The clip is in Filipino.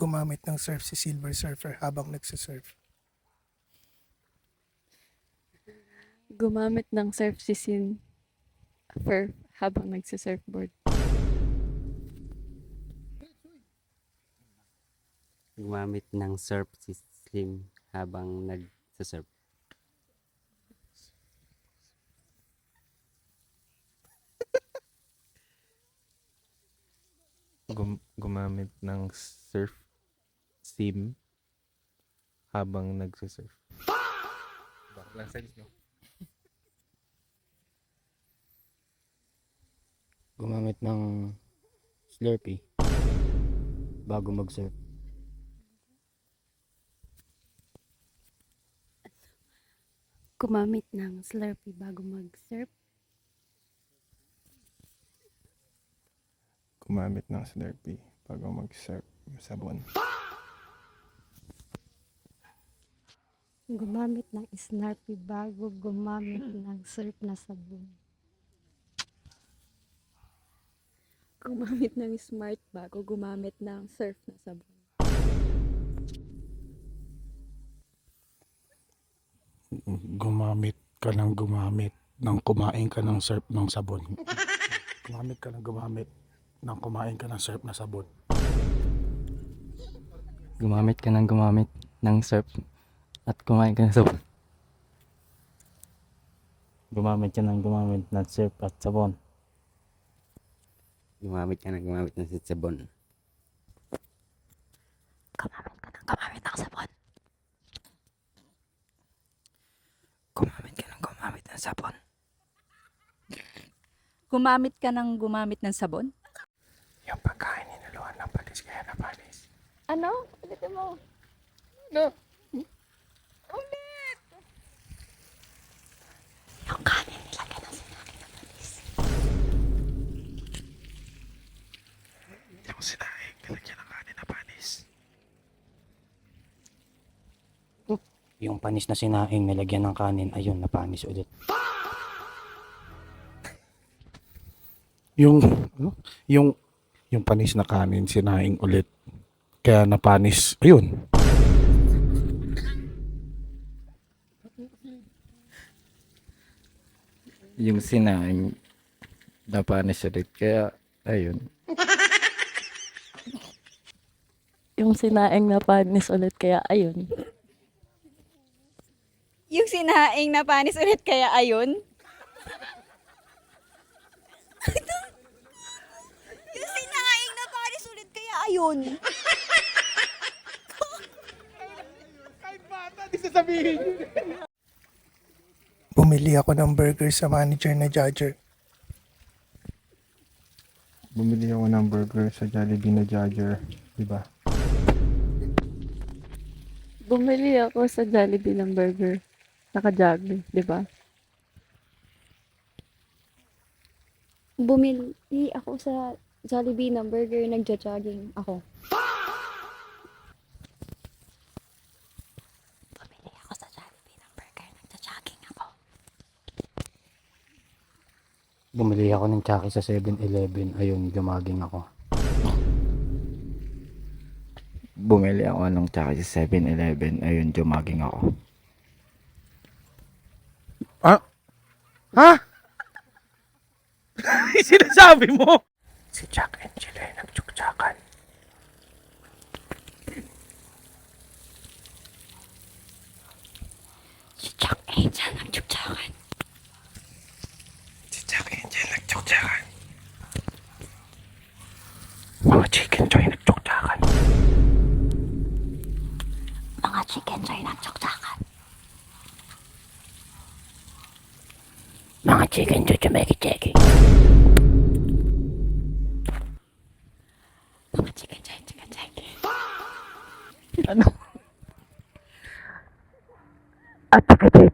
gumamit ng surf si Silver Surfer habang nagsisurf? Gumamit ng surf si Surfer habang nagsisurfboard. Gumamit ng surf si Slim habang nagsasurf. Gumamit ng surf sim habang nagsusurf. Baklang sense, no? Gumamit ng Slurpee bago mag-surf. Gumamit ng Slurpee bago mag-surf. Gumamit ng Slurpee bago mag-surf sabon. Gumamit ng Snarpy bago gumamit ng surf na sabon. Gumamit ng smart bago gumamit ng surf na sabon. Gumamit ng kumain ka ng surf ng sabon. Gumamit ka ng kumain ka ng surf na sabon. Gumamit ka ng surf at kumain ka ng sabon. Gumamit ng surf at sabon. Gumamit ka ng sabon. Gumamit ng sabon. Gumamit ka ng gumamit ng sabon. Gumamit ka ng gumamit ng sabon? Yung pagkain ninaluan ng patis kaya napanis. Ano? Ulitin mo. Yung kanin nilagyan ng sinakin na patis. Yung sinaing nilagyan ng kanin na panis. Yung panis na sinaing nilagyan ng kanin, ayun, napanis ulit. Yung yung panis na kanin sinaing ulit. Kaya napanis. Ayun. Yung sinaing napanis ulit kaya ayun. Yung sinaing na panis ulit kaya ayun. Yung sinaing na panis ulit kaya ayun? Yung sinaing na panis ulit kaya ayun? Bumili ako ng burger sa manager na Judger. Bumili ako ng burger sa Jollibee na Judger, di ba? Bumili ako sa Jollibee ng burger. Naka-Jollibee, di ba? Bumili ako sa Jollibee ng burger, nagja-jogging ako. Bumili ako sa Jollibee ng burger, nagja-jogging ako. Bumili ako ng Chucky sa 7-Eleven, ayun, jumaging ako. Bumili ako ng tsaka sa 7-Eleven, ayun, jumaging ako. Ha? Sinasabi mo? Si Jack and Jill ay nagtsuktsakan. Si Jack Angel nagtsuktsakan. Si Jack and Jill nagtsuktsakan. Mga chicken joy nagtsuktsakan. Mga chicken joy nagtsuktsakan. Mga chicken joy chumeki-cheki. Mga chicken joy chumeki-cheki. Ano? At pagkatid.